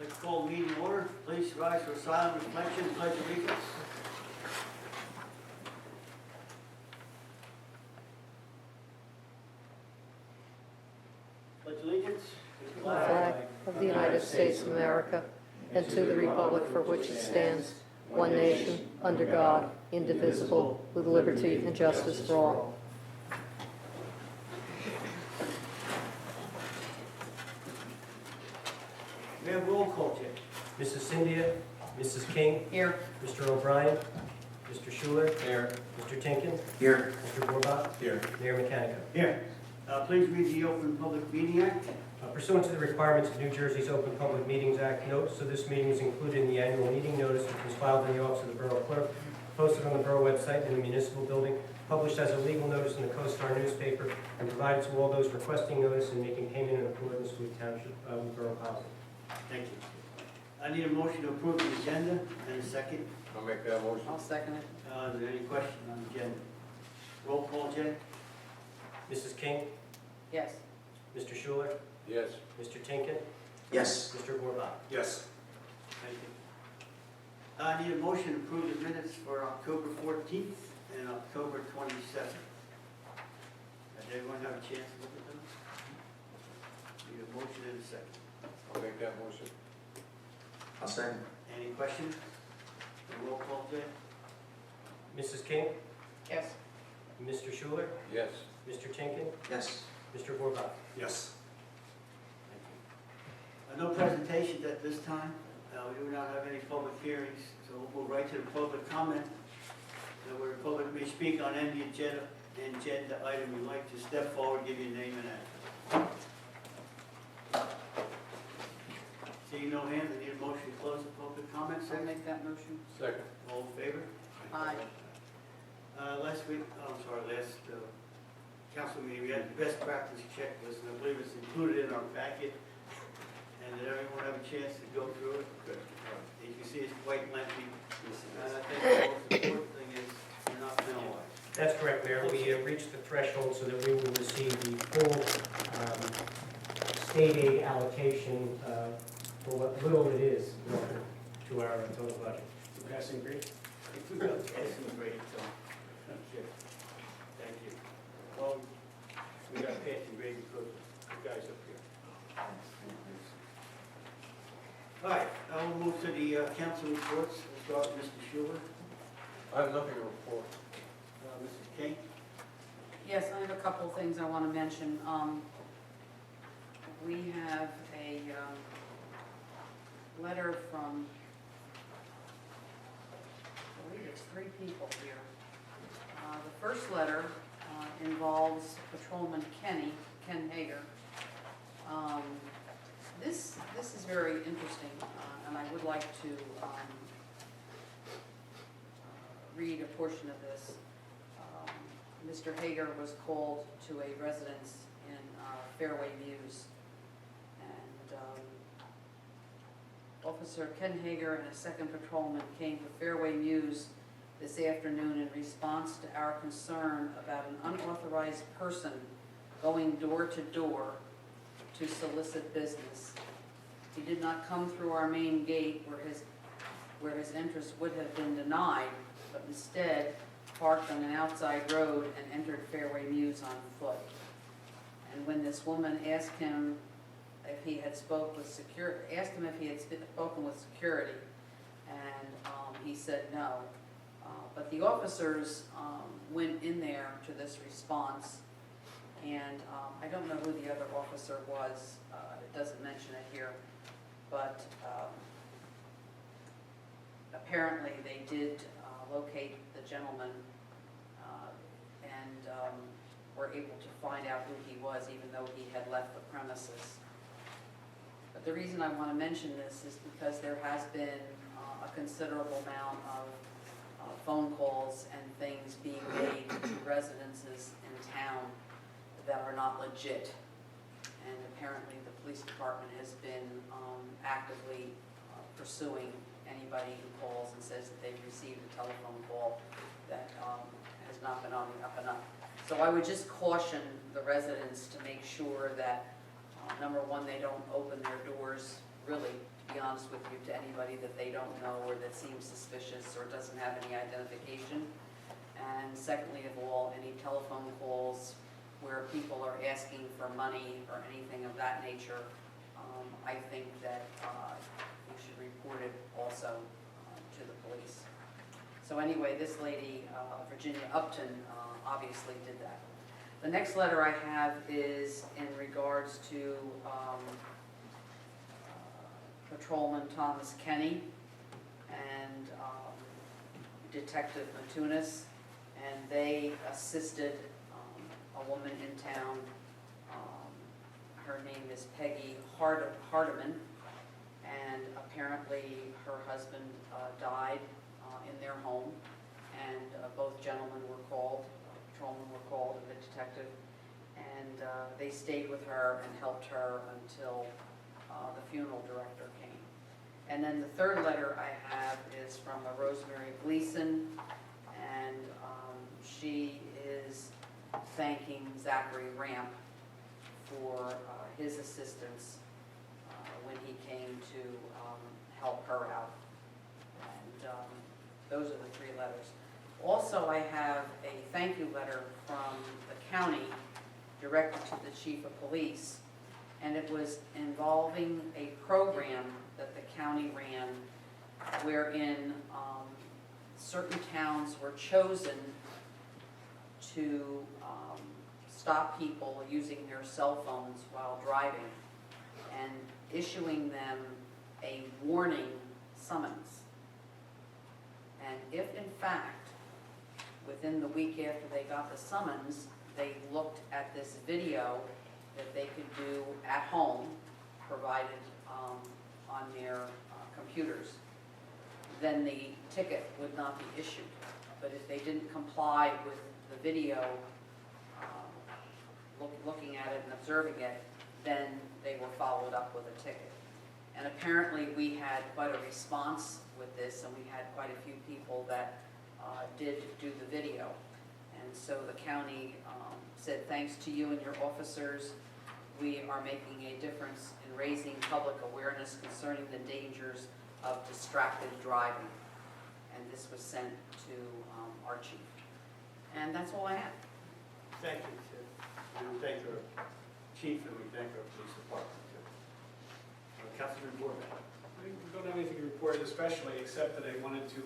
Let's call the meeting order. Please rise for silent reflection and pledge allegiance. Pledge allegiance to the Flag of the United States of America and to the republic for which it stands, one nation, under God, indivisible, with liberty and justice for all. We have roll call, Jim. Mrs. Cynthia, Mrs. King, Here. Mr. O'Brien, Mr. Schuler, Here. Mr. Tinkin, Here. Mr. Borbach, Here. Mayor Mechanico. Here. Please read the Open Public Meeting Act. Pursuant to the requirements of New Jersey's Open Public Meetings Act, notice of this meeting is included in the annual meeting notice, which was filed in the office of the Borough Clerk, posted on the Borough website in the municipal building, published as a legal notice in the Co-Star newspaper, and provided to all those requesting notice and making payment in accordance with township Borough policy. Thank you. I need a motion to approve the agenda and a second. I'll make that motion. I'll second it. Is there any question on the agenda? Roll call, Jay. Mrs. King, Yes. Mr. Schuler, Yes. Mr. Tinkin, Yes. Mr. Borbach. Yes. Thank you. I need a motion to approve the minutes for October 14th and October 27th. Did everyone have a chance to look at them? Need a motion and a second. I'll make that motion. I'll second. Any questions? Roll call, Jay. Mrs. King, Yes. Mr. Schuler, Yes. Mr. Tinkin, Yes. Mr. Borbach. Yes. No presentations at this time. We do not have any public hearings, so we'll move right to the public comment. Where the public may speak on any agenda item you'd like to step forward, give your name and address. Seeing no hands, I need a motion to close the public comment I'll section. make that motion. Second. All in favor? Aye. Last week, last council meeting, we had the best practice checklist, and I believe it's included in our packet. And did everyone have a chance to go through it? Good. As you see, it's quite lengthy. And I think the most important thing is you're not penalized. That's correct, Mayor. We reached the threshold so that we will receive the full state aid allocation for what little it is to our total budget. Passing grade? It's great, so, okay. Thank you. Well, we got passing grade because of the guys up here. All right, I will move to the council reports. We'll start with Mr. Schuler. I have nothing to report. Mrs. King. Yes, I have a couple of things I want to mention. We have a letter from, I believe it's 3 people here. The first letter involves Patrolman Ken Hager. This is very interesting, and I would like to read a portion of this. Mr. Hager was called to a residence in Fairway Mews, and Officer Ken Hager and a second patrolman came to Fairway Mews this afternoon in response to our concern about an unauthorized person going door to door to solicit business. He did not come through our main gate where his entrance would have been denied, but instead parked on an outside road and entered Fairway Mews on foot. And when this woman asked him if he had spoken with security, and he said no. But the officers went in there to this response, and I don't know who the other officer was. It doesn't mention it here, but apparently they did locate the gentleman and were able to find out who he was, even though he had left the premises. But the reason I want to mention this is because there has been a considerable amount of phone calls and things being made to residences in town that are not legit. And apparently the police department has been actively pursuing anybody who calls and says that they've received a telephone call that has not been on the up and up. So I would just caution the residents to make sure that, number one, they don't open their doors really to be honest with you, to anybody that they don't know or that seems suspicious or doesn't have any identification. And secondly of all, any telephone calls where people are asking for money or anything of that nature, I think that you should report it also to the police. So anyway, this lady, Virginia Upton, obviously did that. The next letter I have is in regards to Patrolman Thomas Kenny and Detective Matunis, and they assisted a woman in town. Her name is Peggy Hardiman, and apparently her husband died in their home, and both gentlemen were called, patrolmen were called, and the detective, and they stayed with her and helped her until the funeral director came. And then the third letter I have is from a Rosemary Gleason, and she is thanking Zachary Ramp for his assistance when he came to help her out. And those are the three letters. Also, I have a thank you letter from the county directed to the chief of police, and it was involving a program that the county ran wherein certain towns were chosen to stop people using their cell phones while driving and issuing them a warning summons. And if in fact, within the week after they got the summons, they looked at this video that they could do at home, provided on their computers, then the ticket would not be issued. But if they didn't comply with the video, looking at it and observing it, then they were followed up with a ticket. And apparently we had quite a response with this, and we had quite a few people that did do the video. And so the county said, thanks to you and your officers, we are making a difference in raising public awareness concerning the dangers of distracted driving. And this was sent to our chief. And that's all I have. Thank you, Sid. And we thank our chief and we thank our police department too. Councilman Borman. I don't have anything to report especially, except that I wanted to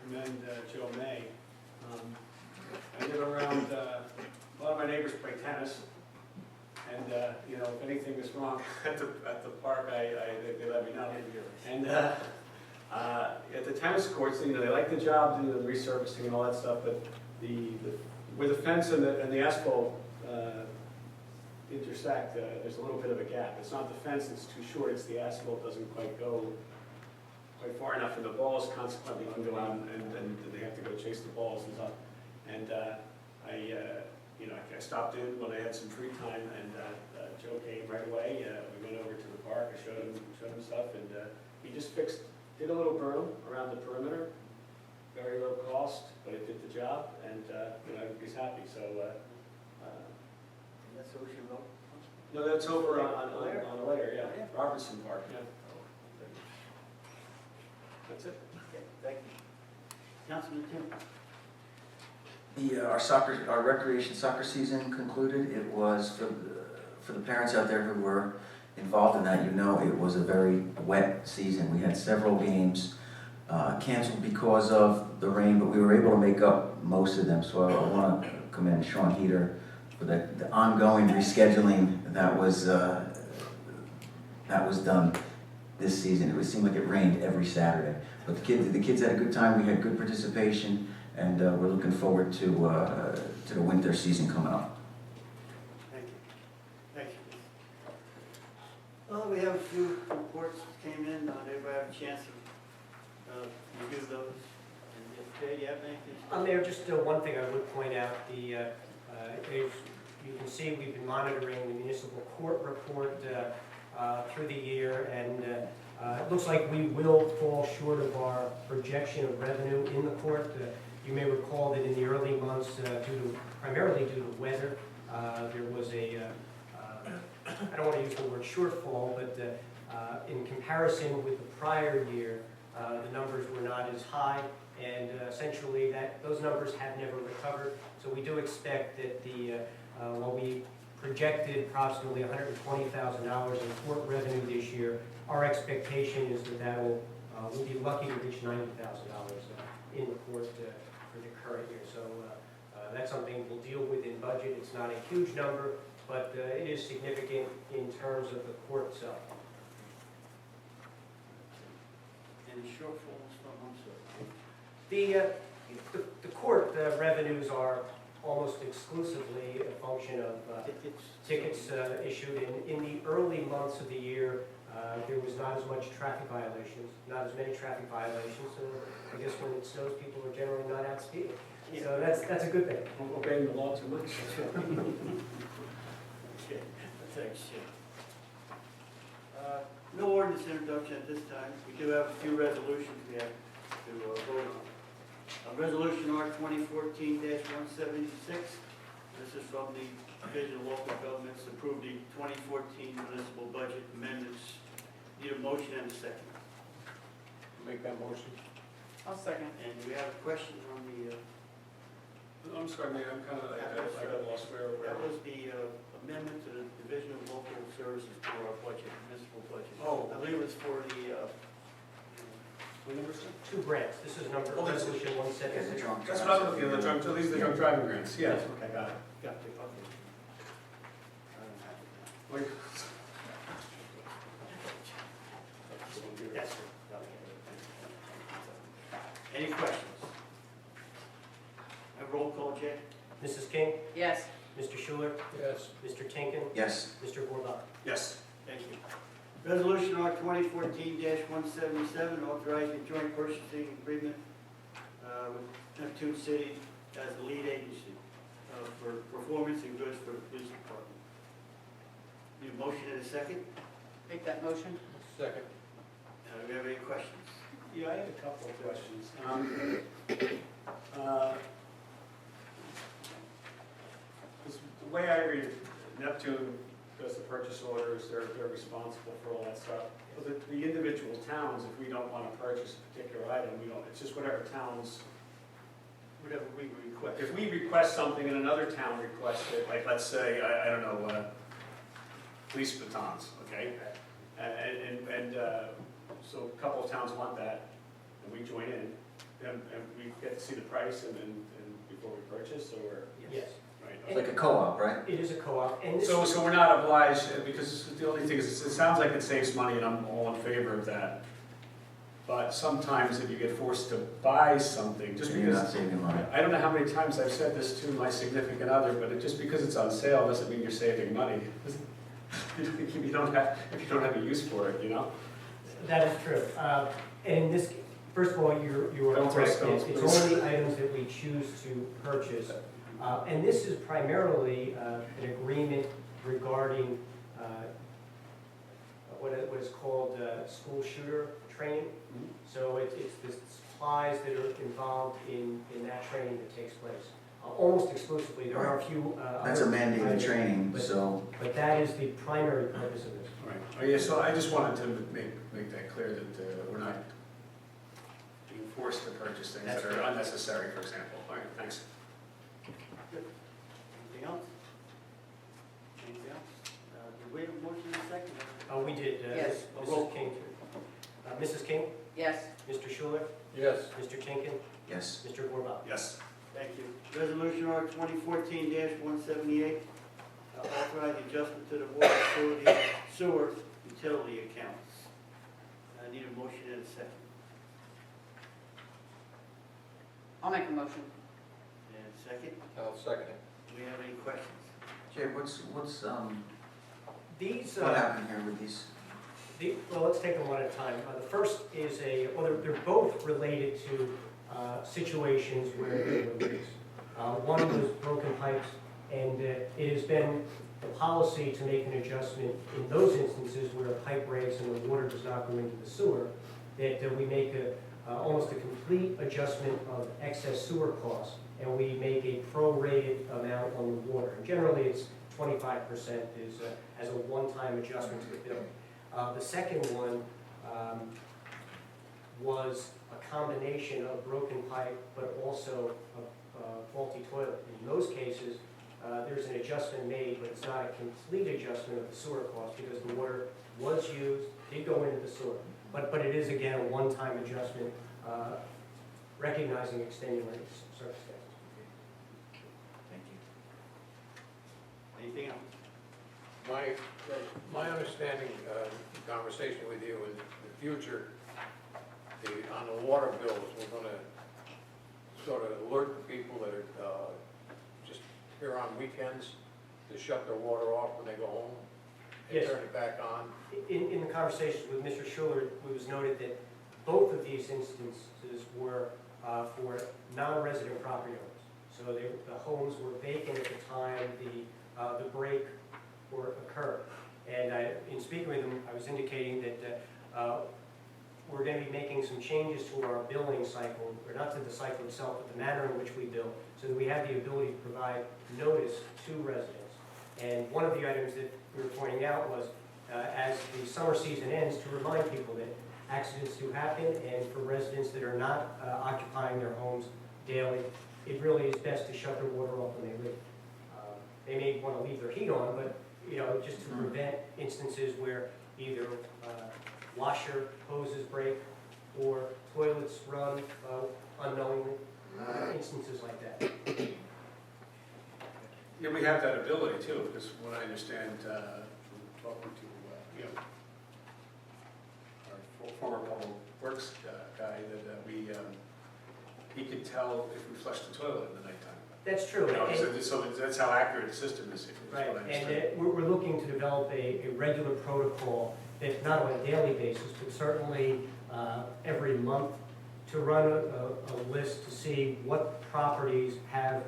commend Joe May. I live around, a lot of my neighbors play tennis, and you know, if anything is wrong at the park, they let me know. And at the tennis courts, you know, they like the job doing the resurfacing and all that stuff, but where the fence and the asphalt intersect, there's a little bit of a gap. It's not the fence that's too short, it's the asphalt doesn't quite go quite far enough, and the balls consequently can go out, and they have to go chase the balls and stuff. And you know, I stopped in when I had some free time, and Joe came right away. We went over to the park, I showed him stuff, and he just did a little berm around the perimeter, very low cost, but it did the job, and you know, he's happy. So. That's Ocean Road? No, that's over on a layer, yeah. Robertson Park, yeah. That's it. Okay, thank you. Councilman Tim? Our recreation soccer season concluded. It was, for the parents out there who were involved in that, you know, it was a very wet season. We had several games canceled because of the rain, but we were able to make up most of them. So I want to commend Sean Heater for the ongoing rescheduling that was done this season. It seemed like it rained every Saturday, but the kids had a good time. We had good participation, and we're looking forward to the winter season coming up. Thank you. Thank you. Well, we have a few reports that came in. Everybody have a chance to review those. And if Jay, you have anything? Mayor, just one thing I would point out. As you can see, we've been monitoring the municipal court report through the year, and it looks like we will fall short of our projection of revenue in the court. You may recall that in the early months, primarily due to weather, there was I don't want to use the word shortfall, but In comparison with the prior year, the numbers were not as high, and essentially those numbers have never recovered. So we do expect that while we projected approximately $120,000 in court revenue this year, our expectation is that we'll be lucky to reach $90,000 in the court for the current year. So that's something we'll deal with in budget. It's not a huge number, but it is significant in terms of the court itself. Any shortfalls from, I'm sorry? The court revenues are almost exclusively a function of tickets issued. In the early months of the year, there was not as much traffic violations, not as many traffic violations. So I guess when it snows, people are generally not out speeding. So that's a good thing. Obeying the law too much. Okay, thanks, Jim. No ordinance introduction at this time. We do have a few resolutions we have to vote on. Resolution R 2014-176. This is from the Division of Local Governments to approve the 2014 municipal budget amendments. Need a motion and a second. Make that motion. I'll second. And we have a question on the, I'm sorry, Mayor, I got lost where. that was the amendment to the Division of Local Services for our budget, municipal budget. Oh. I believe it was for the, What number is it? 2 grants. This is number Oh, that's- resolution 176. That's what I was looking at, the drunk, so these are the drunk driving grants, yes, okay, got it. got the, okay. I don't have it now. Wait. Yes, sir. Any questions? A roll call, Jay? Mrs. King, Yes. Mr. Schuler, Yes. Mr. Tinkin, Yes. Mr. Gorbach. Yes. Thank you. Resolution R 2014-177, authorizing joint purchasing agreement with Neptune City as the lead agency for performance and goods for the police department. Need a motion and a second? Make that motion? Second. Do we have any questions? Yeah, I have a couple of questions. The way I read it, Neptune does the purchase orders, they're responsible for all that stuff. But the individual towns, if we don't want to purchase a particular item, we don't, it's just whatever towns, Whatever we request. if we request something and another town requests it, like let's say, I don't know, police batons, okay? So a couple of towns want that, and we join in, and we get to see the price and before we purchase, or, Yes. right? It's like a co-op, right? It is a co-op, and this So we're not obliged, because the only thing is, it sounds like it saves money, and I'm all in favor of that. But sometimes if you get forced to buy something, just You're not because, saving money. I don't know how many times I've said this to my significant other, but just because it's on sale doesn't mean you're saving money. If you don't have a use for it, you know? that is true. And this, first of all, you are Don't throw correct. stones, It's please. only items that we choose to purchase. And this is primarily an agreement regarding what is called school shooter training. So it's the supplies that are involved in that training that takes place. Almost exclusively, there are a few That's a other mandated items, training, so but that is the primary purpose of this. Right. Oh, yeah, so I just wanted to make that clear that we're not being forced to purchase things that are unnecessary, for example. All right, thanks. Anything else? Anything else? Did we have a motion in a second? We did. Yes. Mrs. King. Mrs. King, Yes. Mr. Schuler, Yes. Mr. Tinkin, yes. Mr. Gorbach. Yes. Thank you. Resolution R 2014-178, authorizing adjustment to the water facility sewer utility accounts. I need a motion and a second. I'll make a motion. And a second, I'll second it. do we have any questions? Jay, what's These, what happened here with these? well, let's take them one at a time. The first is they're both related to situations where there were leaks. One was broken pipes, and it has been the policy to make an adjustment in those instances where a pipe breaks and the water does not go into the sewer, that we make almost a complete adjustment of excess sewer costs, and we make a prorated amount on the water. And generally, it's 25% as a one-time adjustment to the bill. The second one was a combination of broken pipe, but also a faulty toilet. In those cases, there's an adjustment made, but it's not a complete adjustment of the sewer cost because the water was used, did go into the sewer. But it is, again, a one-time adjustment, recognizing extenuating circumstances. Thank you. Anything else? My understanding, conversation with you in the future, on the water bills, we're gonna sort of alert the people that are, just here on weekends to shut their water off when they go home and Yes. turn it back on. In the conversations with Mr. Schuler, it was noted that both of these instances were for non-resident property owners. So the homes were vacant at the time the break occurred. And in speaking with him, I was indicating that we're going to be making some changes to our billing cycle, or not to the cycle itself, but the manner in which we bill, so that we have the ability to provide notice to residents. And one of the items that we were pointing out was, as the summer season ends, to remind people that accidents do happen, and for residents that are not occupying their homes daily, it really is best to shut their water off when they leave. They may want to leave their heat on, but just to prevent instances where either washer hoses break or toilets run unknowingly, instances like that. Yeah, we have that ability too, because what I understand from talking to, our former public works guy, that he could tell if we flushed the toilet in the nighttime. That's true. So that's how accurate the system is. Right, what I understand. and we're looking to develop a regular protocol, that not on a daily basis, but certainly every month, to run a list to see what properties have,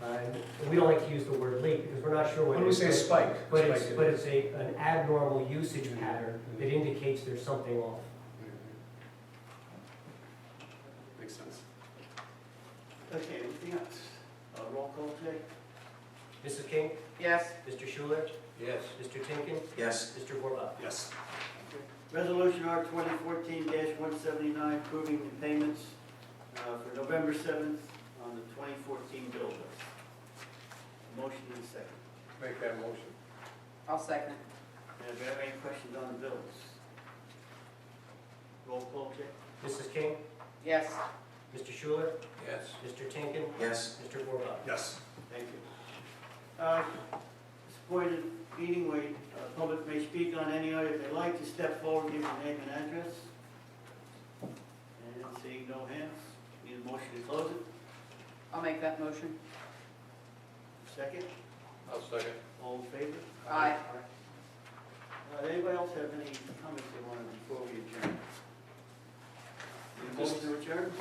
and we don't like to use the word leak because we're not sure what When it we is. say a spike. But it's an abnormal usage pattern that indicates there's something off. Makes sense. Okay, anything else? Roll call, Jay? Mrs. King? Yes, Mr. Schuler? Yes. Mr. Tinkin? Yes. Mr. Borba? Yes. Resolution R 2014-179, approving the payments for November 7th on the 2014 bill list. Motion and second. Make that motion. I'll second. Do you have any questions on the bills? Roll call, Jay? Mrs. King? Yes, Mr. Schuler? Yes. Mr. Tinkin? Yes. Mr. Borba? Yes. Thank you. This point of meeting where public may speak on any item they'd like to step forward, give your name and address. And seeing no hands, need a motion to close it? I'll make that motion. Second? I'll second. All in favor? Aye. Anybody else have any comments they want to before we adjourn? Need a motion to adjourn?